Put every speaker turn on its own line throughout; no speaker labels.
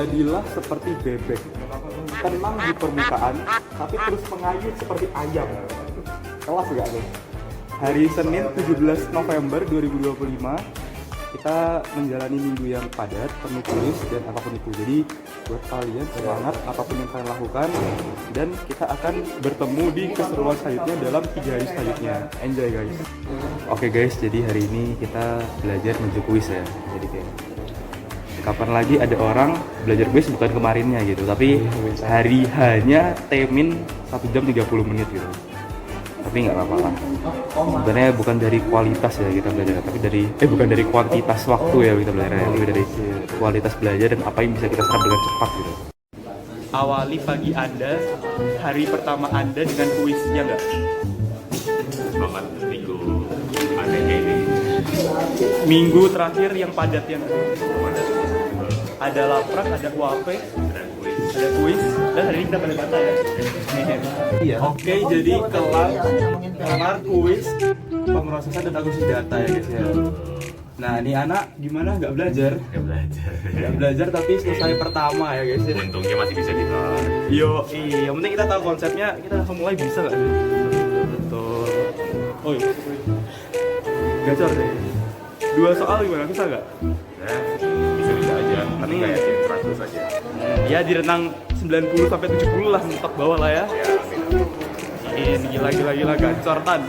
Jadilah seperti bebek, tenang di permukaan, tapi terus mengayuh seperti ayam. Kelas gak tuh? Hari Senin 17 November 2025, kita menjalani minggu yang padat, penuh kuis dan apapun itu. Jadi buat kalian semangat apapun yang kalian lakukan, dan kita akan bertemu di keseruan selanjutnya dalam 3 hari selanjutnya. Enjoy guys. Oke guys, jadi hari ini kita belajar menuju kuis ya. Jadi kayak kapan lagi ada orang belajar kuis bukan kemarinnya gitu, tapi hari hanya temin 1 jam 30 menit gitu. Tapi nggak apa-apa lah. Sebenarnya bukan dari kualitas ya kita belajar, tapi dari bukan dari kuantitas waktu ya kita belajar, tapi dari kualitas belajar dan apa yang bisa kita serap dengan cepat gitu. Awali pagi Anda, hari pertama Anda dengan kuis, ya nggak?
Semangat minggu ada ini.
Minggu terakhir yang padat ya nggak? Ada laprak, ada UAP, ada kuis, dan hari ini kita pada baca ya. Iya. Oke, jadi kelar kuis, pemrosesan dan akustik data ya guys ya. Nah, ini anak gimana? Nggak belajar? Nggak belajar tapi selesai pertama ya guys ya.
Untungnya masih bisa ditahan.
Yo, yang penting kita tahu konsepnya, kita langsung mulai bisa nggak? Betul. Oh iya. Gacor deh. 2 soal gimana? Bisa nggak?
Ya, bisa aja, tapi nggak yakin 100 aja.
Ya di renang 90 sampai 70 lah, mentok bawah lah ya.
Ya, amin.
Ini gila gacor tan.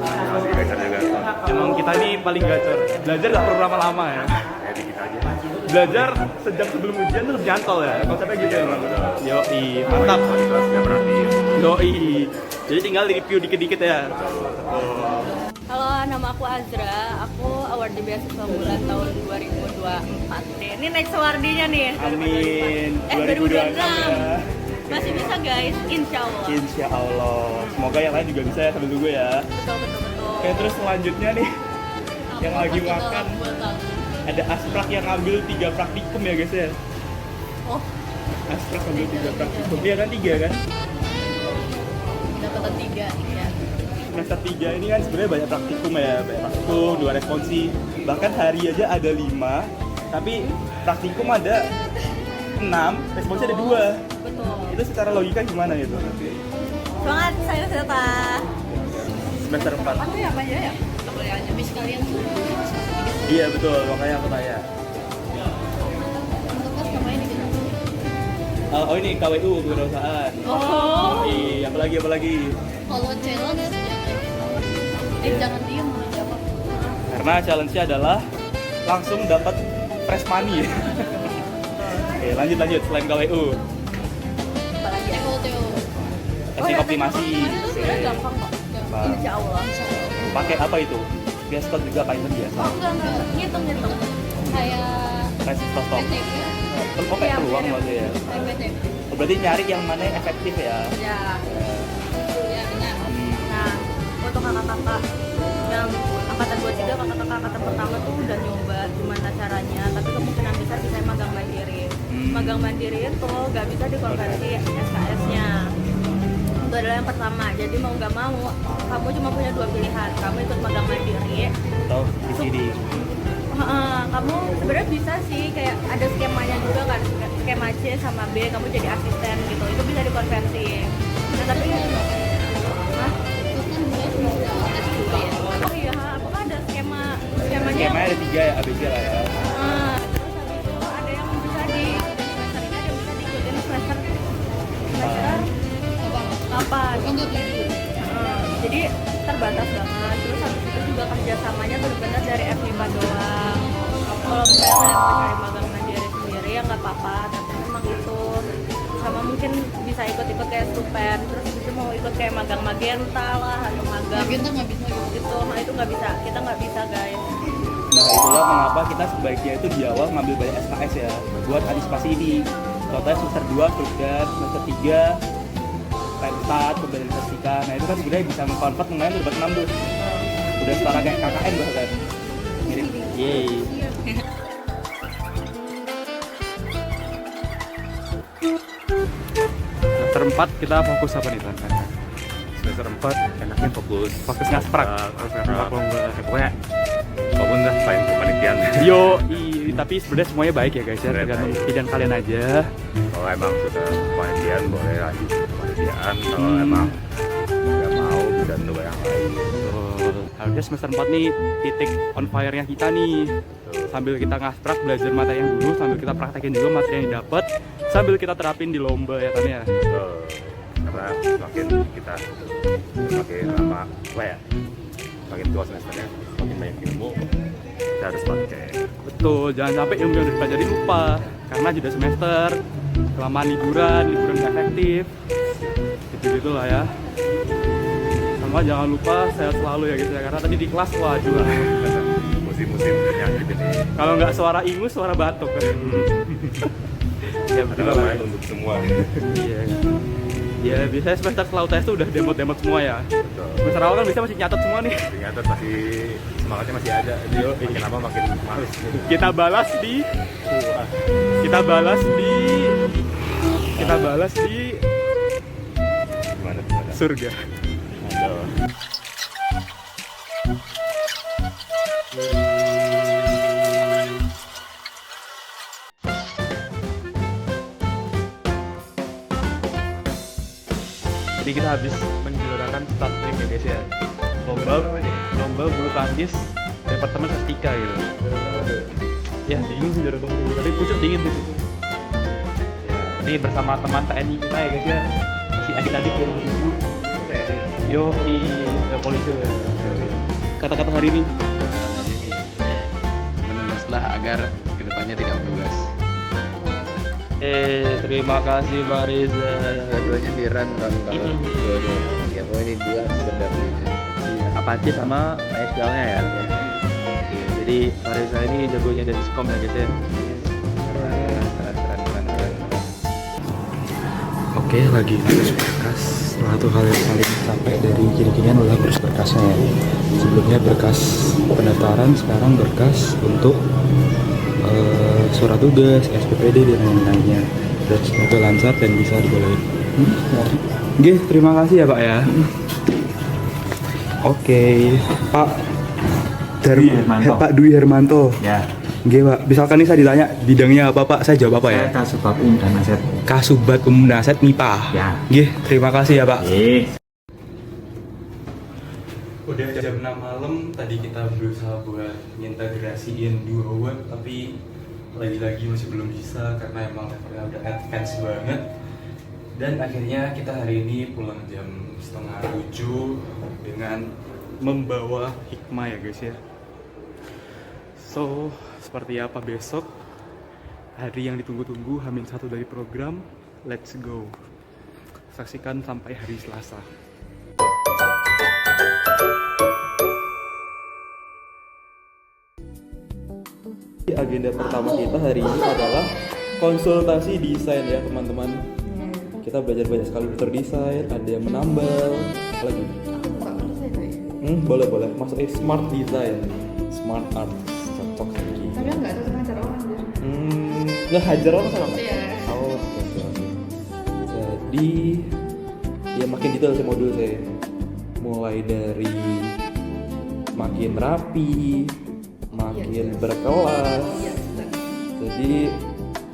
Masih gacor juga.
Emang kita ini paling gacor. Belajar nggak perlu lama-lama ya.
Ya, dikit aja.
Belajar sejam sebelum ujian tuh nyantol ya. Konsepnya gitu ya bang. Yoi, mantap.
Kualitasnya berarti.
Yoi. Jadi tinggal di review dikit-dikit ya.
Halo, nama aku Azra. Aku awardee beasiswa bulan tahun 2024 nih. Ini next awardee-nya nih.
Amin.
2026.
ya.
Masih bisa guys, insya Allah.
Insya Allah. Semoga yang lain juga bisa ya sambil tunggu ya.
Betul.
Oke, terus selanjutnya nih yang lagi makan ada Asprak yang ngambil 3 praktikum ya guys ya.
Oh,
Asprak ngambil 3 praktikum. Iya kan 3 kan?
dapatan 3 ya.
Semester 3 ini kan sebenarnya banyak praktikum ya, banyak praktikum, 2 responsi, bahkan hari aja ada 5, tapi praktikum ada 6, responsi ada 2.
Betul.
Itu secara logika gimana gitu?
Semangat, saya Seta.
Semester 4.
Apa ya Pak ya? Boleh aja bis kalian.
Iya betul, makanya aku tanya.
Untuk kelas ngapain gitu?
Oh ini KWU, kewirausahaan.
Oh.
Apa lagi?
Kalau challenge jangan diem jawab.
Karena challenge-nya adalah langsung dapat press money. Oke, lanjut selain KWU.
Apalagi TO.
Teknik optimasi.
Itu sebenarnya gampang kok.
Gampang.
Insya Allah.
Pakai apa itu? Biasa juga Python biasa.
Oh enggak. Ngitung. Kayak
Press stop.
PTP.
Oh kayak peluang maksudnya ya.
Kayak PTP.
Oh, berarti nyari yang mana yang efektif ya.
Ya. Ya benar.
Hmm.
Nah, untuk kakak-kakak yang angkatan 23, kakak-kakak angkatan pertama tuh udah nyoba gimana caranya, tapi kemungkinan besar bisa magang mandiri. Magang mandiri itu nggak bisa dikonversi SKS-nya. Itu adalah yang pertama. Jadi mau nggak mau, kamu cuma punya 2 pilihan. Kamu ikut magang mandiri
Atau di sini.
kamu sebenarnya bisa sih, kayak ada skemanya juga kan, skema C sama B, kamu jadi asisten gitu, itu bisa dikonversi. Nah tapi hah? Oh iya, apakah ada skemanya?
Skemanya ada 3 ya, ABC lah ya.
Terus habis itu ada yang bisa di semester ini, ada yang bisa diikutin semester apa? Jadi terbatas banget. Terus habis itu juga kerjasamanya benar-benar dari FMIPA doang. Kalau misalnya kalian mau cari magang mandiri sendiri ya nggak apa-apa, tapi memang itu sama mungkin bisa ikut-ikut kayak Stupen, terus itu mau ikut kayak magang Magenta lah atau magang Magenta nggak bisa gitu. Nah itu nggak bisa, kita nggak bisa guys.
Nah itulah mengapa kita sebaiknya itu di awal ngambil banyak SKS ya, buat antisipasi ini. Contohnya semester 2 Perdan, semester 3 Pemstat, pembelajaran fisika. Nah itu kan sebenarnya bisa mengkonvert mengenai udah 6 tuh. Udah setara kayak KKN bahkan. Mirip. Yeay. Semester 4 kita fokus apa nih Tan?
Semester 4 enaknya fokus
Fokus ngasprak.
ngasprak. Pokoknya apapun lah selain kepanitiaan.
Tapi sebenarnya semuanya baik ya guys ya,
Sebenarnya
tergantung
baik.
pilihan kalian aja.
Kalau emang sudah kepanitiaan boleh lanjut ke kepanitiaan, kalau emang nggak mau bisa nyoba yang lain.
Harusnya semester 4 nih titik on fire-nya kita nih. Sambil kita ngasprak belajar materi yang dulu, sambil kita praktekin juga materi yang didapat, sambil kita terapin di lomba ya kan ya.
Karena semakin kita semakin lama apa ya, semakin tua semesternya semakin banyak ilmu kita harus pakai.
Betul, jangan sampai ilmu yang udah dipelajari lupa karena jeda semester, kelamaan liburan nggak efektif, gitu lah ya. Sama jangan lupa sehat selalu ya guys ya, karena tadi di kelas waduh lah.
Musim-musim penyakit ini
Kalau nggak suara ingus, suara batuk kan. Ya betul
adalah
lah.
main untuk semua.
Iya. Ya biasanya semester setelah UTS tuh udah demot semua ya.
Betul.
Semester awal kan biasanya masih nyatet semua nih.
Ternyata masih semangatnya masih ada. Jadi makin lama makin males.
Kita balas di
Gimana?
surga.
Aduh.
Jadi kita habis menjuarakan start trip ya guys ya. Lomba bulu tangkis departemen estetika gitu. Ya dingin sih dari bangku, tapi pucuk dingin gitu. Ini bersama teman TNI kita ya guys ya. Masih adik-adik dari dulu. Yo di polisi. Kata-kata hari ini.
Menulislah agar kedepannya tidak bertugas.
Terima kasih Pak Riza.
Keduanya di run kalau dua-dua. Ya pokoknya dua sedang ini.
Apache sama PSBL-nya ya. Jadi Pak Riza ini jagonya dari Skom ya guys ya.
Keren.
Oke, lagi ngurus berkas. Salah satu hal yang paling capek dari kini-kinian adalah ngurus berkasnya ya. Sebelumnya berkas pendaftaran, sekarang berkas untuk surat tugas, SPPD dan lain-lainnya. Dan semoga lancar dan bisa dibolehin. Oke, terima kasih ya Pak ya. Oke, Pak Pak Dwi Hermanto.
Ya,
Oke Pak, misalkan nih saya ditanya bidangnya apa Pak, saya jawab apa ya?
saya Kasubag Umum dan Aset.
Kasubat Umum Daset MIPA.
Ya.
Nggih, terima kasih ya Pak. Udah jam 6 malam, tadi kita berusaha buat ngintegrasiin dua web, tapi lagi-lagi masih belum bisa karena emang levelnya udah advance banget. Dan akhirnya kita hari ini pulang jam 6:30 dengan membawa hikmah ya guys ya. So, seperti apa besok? Hari yang ditunggu-tunggu, H-1 dari program. Let's go. Saksikan sampai hari Selasa. Agenda pertama kita hari ini adalah konsultasi desain ya teman-teman. Kita belajar banyak sekali fitur desain, ada yang menambal, apa lagi? Boleh masuk smart design, smart art, cocok lagi.
Tapi nggak cocok ngajar orang dia.
Nggak hajar orang sama nggak?
Iya.
Oh, oke. Jadi ya makin detail sih modul saya, mulai dari makin rapi, makin berkelas.
Iya, benar.
Jadi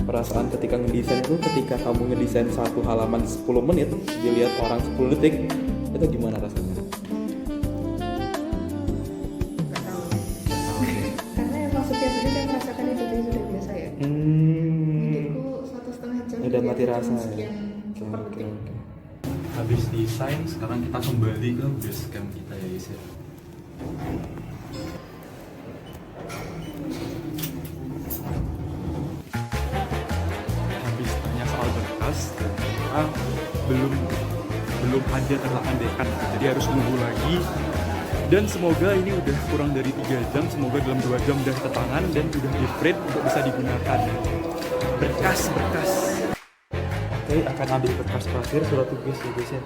perasaan ketika ngedesain itu, ketika kamu ngedesain satu halaman 10 menit dilihat orang 10 detik, itu gimana rasanya?
Nggak tahu. Karena emang setiap hari saya merasakan itu jadi sudah biasa ya. Minggu 1,5 jam.
Udah mati
jam
rasa ya.
sekian per detik.
Habis desain, sekarang kita kembali ke base camp kita ya guys ya. Habis tanya soal berkas, ternyata belum ada terlakan dekan, jadi harus nunggu lagi. Dan semoga ini udah kurang dari 3 jam, semoga dalam 2 jam udah ke tangan dan udah di print untuk bisa digunakan. Berkas. Oke, akan ambil berkas terakhir, surat tugas ya guys ya.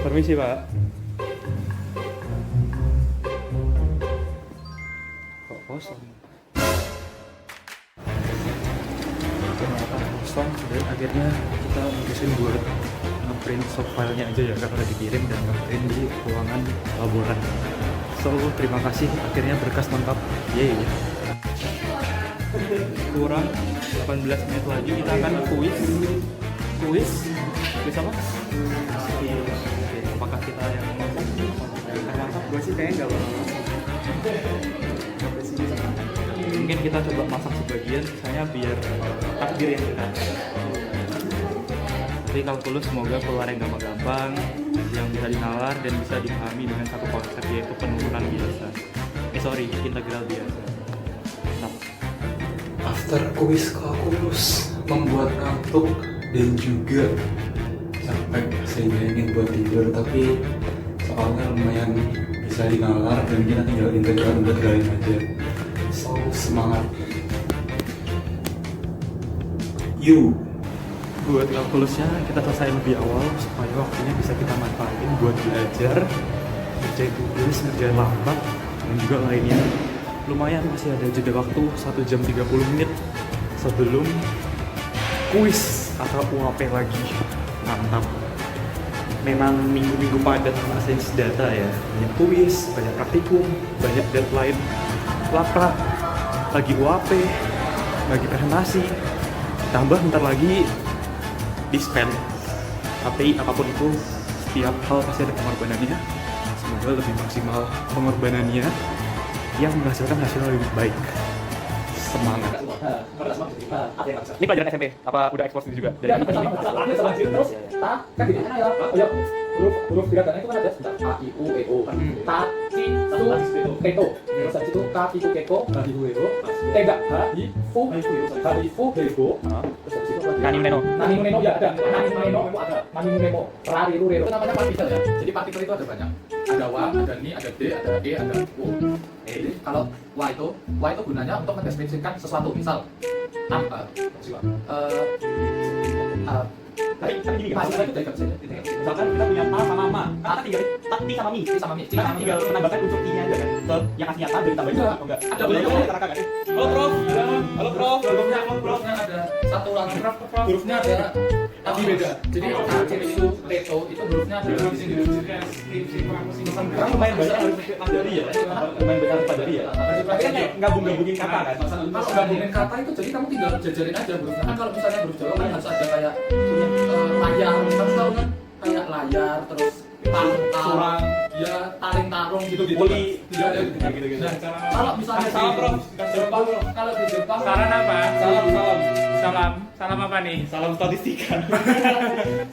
Permisi Pak. Kok kosong? Ternyata kosong dan akhirnya kita mutusin buat print soft filenya aja ya karena udah dikirim dan nge-print di ruangan laboran. So terima kasih, akhirnya berkas lengkap. Yeay. Kurang 18 menit lagi kita akan kuis apa? Oke, apakah kita yang mantap? Gue sih kayaknya nggak bakal mungkin kita coba masak sebagian, misalnya biar takdir yang kita. Jadi kalkulus semoga keluarnya gampang, yang bisa dinalar dan bisa dipahami dengan satu konsep yaitu penurunan biasa. Integral biasa. Nah, after kuis kalkulus membuat ngantuk dan juga capek sehingga ingin buat tidur, tapi soalnya lumayan bisa dinalar dan kita tinggal integralin aja. So semangat. Buat kalkulusnya kita selesai lebih awal supaya waktunya bisa kita manfaatin buat belajar, ngerjain tugas, ngerjain lambat, dan juga lainnya. Lumayan masih ada jeda waktu 1 jam 30 menit sebelum kuis atau UAP lagi. Mantap. Memang minggu-minggu padat sains data ya. Banyak kuis, banyak praktikum, banyak deadline, laprak, lagi UAP, lagi presentasi, tambah bentar lagi dispen. Tapi apapun itu, setiap hal pasti ada pengorbanannya. Semoga lebih maksimal pengorbanannya yang menghasilkan hasil lebih baik. Semangat. Ini pelajaran SMP, apa udah ekspor sendiri juga? Dari
huruf gerakannya itu kan ada sebentar A, I, U, E, O. Ta, Ci, Su, Keto. Terus habis itu Ka, Ki, Ku, Keko, Ki, Ku, Ego. Tega, Ha, Hi, Fu, Hari, Fu, Hego. Terus habis itu
Nani Neno.
Nani Neno ya ada. Nani Neno ada. Nani Nemo. Rari, Ru, Rero. Itu namanya partikel ya. Jadi partikel itu ada banyak. Ada Wa, ada Ni, ada D, ada E, ada U. Jadi kalau Wa itu gunanya untuk mendeskripsikan sesuatu. Misal mahasiswa itu dari misalnya
Misalkan kita punya A sama Ma, kan kita tinggal Ti sama Mi. Kita kan tinggal menambahkan unsur I-nya aja kan. Ke yang aslinya A dan ditambahin atau enggak?
Ada boleh
kan? Halo Prof. Halo Prof.
Hurufnya ada satu lagi. Hurufnya ada tapi beda. Jadi A, C, Su, Teto itu hurufnya ada di sini.
Kan lumayan banyak harus pelajari ya. Lumayan banyak harus pelajari ya. Tapi kan kayak gabung-gabungin kata kan.
Kalau gabungin kata itu jadi kamu tinggal jajarin aja hurufnya. Kan kalau misalnya huruf Jawa kan harus ada kayak layar, misalnya tahu kan kayak layar terus surang, ya taring tarung gitu-gitu.
Poli,
tidak ada gitu. Nah, kalau misalnya
salam Prof.
Jepang, kalau di Jepang
Salam apa? Salam apa nih?
Salam statistika.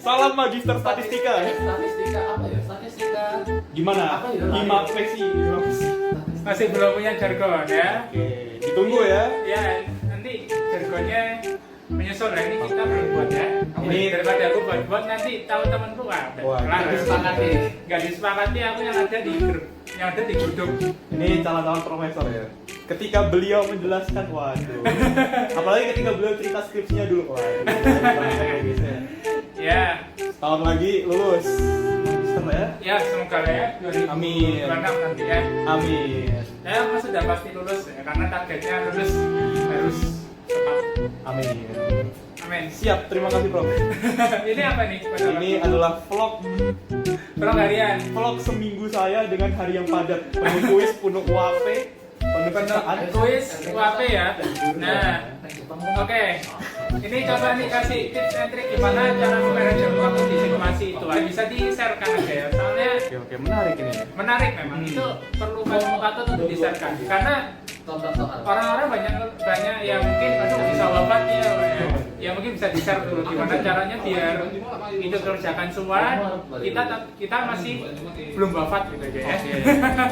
Salam magister statistika.
Statistika apa ya? Statistika
Gimana?
Apa ya?
Lima fleksi.
Masih belum punya jargon ya?
Oke, ditunggu ya.
Ya, nanti jargonnya menyusul ya. Ini kita belum buat ya.
Ini
daripada aku buat nanti tahu temanku
Wah,
nggak
disepakati.
Nggak disepakati, aku yang ada di grup, yang ada di gudung.
ini calon-calon profesor ya. Ketika beliau menjelaskan, waduh. Apalagi ketika beliau cerita skripsinya dulu, waduh.
Ya,
Tahun lagi lulus. Semua ya?
ya semoga ya 2026
Amin.
nanti ya.
Amin.
Ya, aku sudah pasti lulus ya, karena targetnya lulus harus tepat.
Amin.
Amin.
Siap, terima kasih Prof.
Ini apa nih?
Ini adalah vlog
harian.
vlog seminggu saya dengan hari yang padat. Penuh kuis, penuh UAP, penuh pencerahan.
Kuis UAP ya. Nah, oke. Ini coba nih kasih tips and trik gimana cara memanage waktu di situasi itu. Bisa di-sharekan aja ya. Soalnya
Oke, menarik ini.
menarik memang. Itu perlu patut untuk di-sharekan. Karena
Contoh soal.
orang-orang banyak ya mungkin aduh bisa wafat ya mungkin bisa di-share dulu gimana caranya biar itu kerjakan suara kita masih belum wafat gitu aja ya.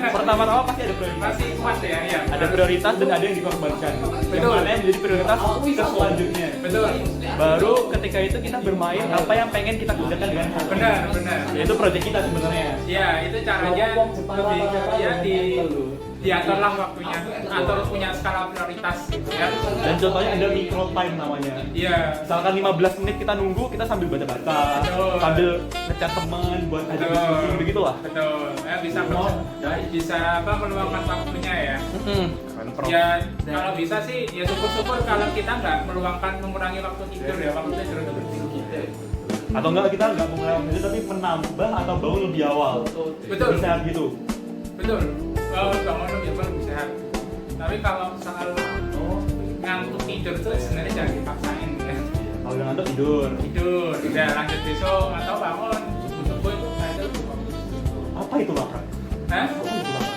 Pertama-tama pasti ada prioritas.
Masih kuat ya, ya.
Ada prioritas dan ada yang dikorbankan. Yang
Betul.
mana yang menjadi prioritas ke selanjutnya.
Betul.
Baru ketika itu kita bermain apa yang pengen kita kerjakan dengan hati.
Benar.
Yaitu proyek kita sebenarnya.
Ya, itu caranya lebih ya diaturlah waktunya, atur punya skala prioritas gitu ya.
Dan contohnya ada micro time namanya.
Iya.
Misalkan 15 menit kita nunggu, kita sambil baca-baca,
Betul.
sambil ngechat teman buat ada diskusi begitu lah.
Betul. Ya bisa meluangkan waktunya ya.
Keren, Prof.
Ya kalau bisa sih ya syukur-syukur kalau kita nggak mengurangi waktu tidur ya, waktu tidur untuk tidur kita.
Atau enggak kita nggak mau ngelewat itu tapi menambah atau bangun lebih awal.
Betul.
Bisa gitu.
Betul. Bangun lebih awal lebih sehat. Tapi kalau soal ngantuk tidur tuh sebenarnya jangan dipaksain ya.
Kalau udah ngantuk tidur.
Tidur, udah lanjut besok atau bangun subuh itu kayaknya lebih bagus.
Apa itu lapar?
Hah?
Apa itu lapar?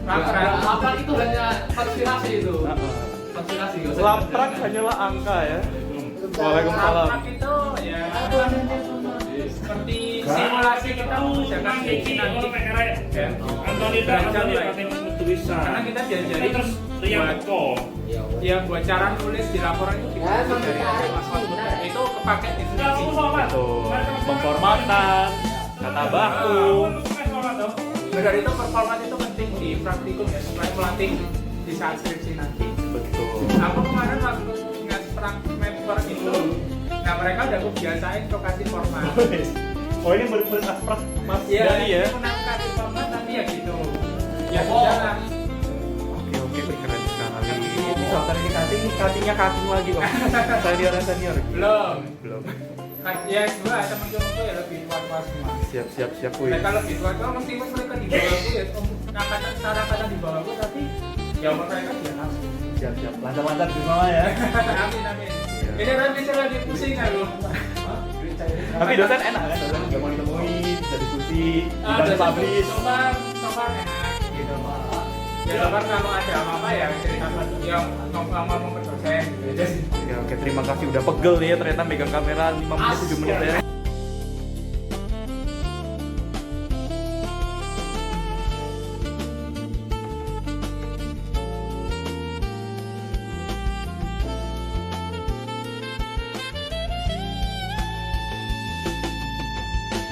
Lapar.
Lapar itu hanya konspirasi itu. Konspirasi. nggak usah
Laprak hanyalah angka ya. Waalaikumsalam.
Lapar itu ya seperti simulasi kita mengerjakan skripsi nanti ya. Belajar lah itu. Karena kita diajari buat buat cara nulis di laporan itu kita dari Mas Waktu itu kepake di skripsi.
Pemformatan, kata baku.
Benar itu performa itu penting di praktikum ya supaya melatih di saat skripsi nanti.
Betul.
Aku kemarin waktu nge-sprak paper itu, nah mereka udah kebiasain lokasi format.
Oh ini bener-bener asprak Mas
Iya,
Dani ya.
itu lokasi format nanti ya gitu. Ya sudah lah.
Oke, keren sekali. Ini soal ini cutting, cuttingnya cutting lagi kok. Senior.
Belum.
Belum.
Ya dua teman-temanku ya lebih tua semua.
Siap wih.
Mereka lebih tua meskipun mereka di bawahku ya, cara kata di bawahku tapi ya mereka dia harus.
Siap. Lancar di mama ya.
Amin. Ini nanti saya lagi pusing aku.
Tapi dosen enak kan? Dosen nggak mau ditemuin, bisa diskusi, bisa publish.
Sobar enak gitu. Ya sobar kalau ada apa-apa ya cerita yang ngomong ke dosen gitu.
Oke, terima kasih udah pegel nih ya ternyata megang kamera 5 menit 7 menit ya.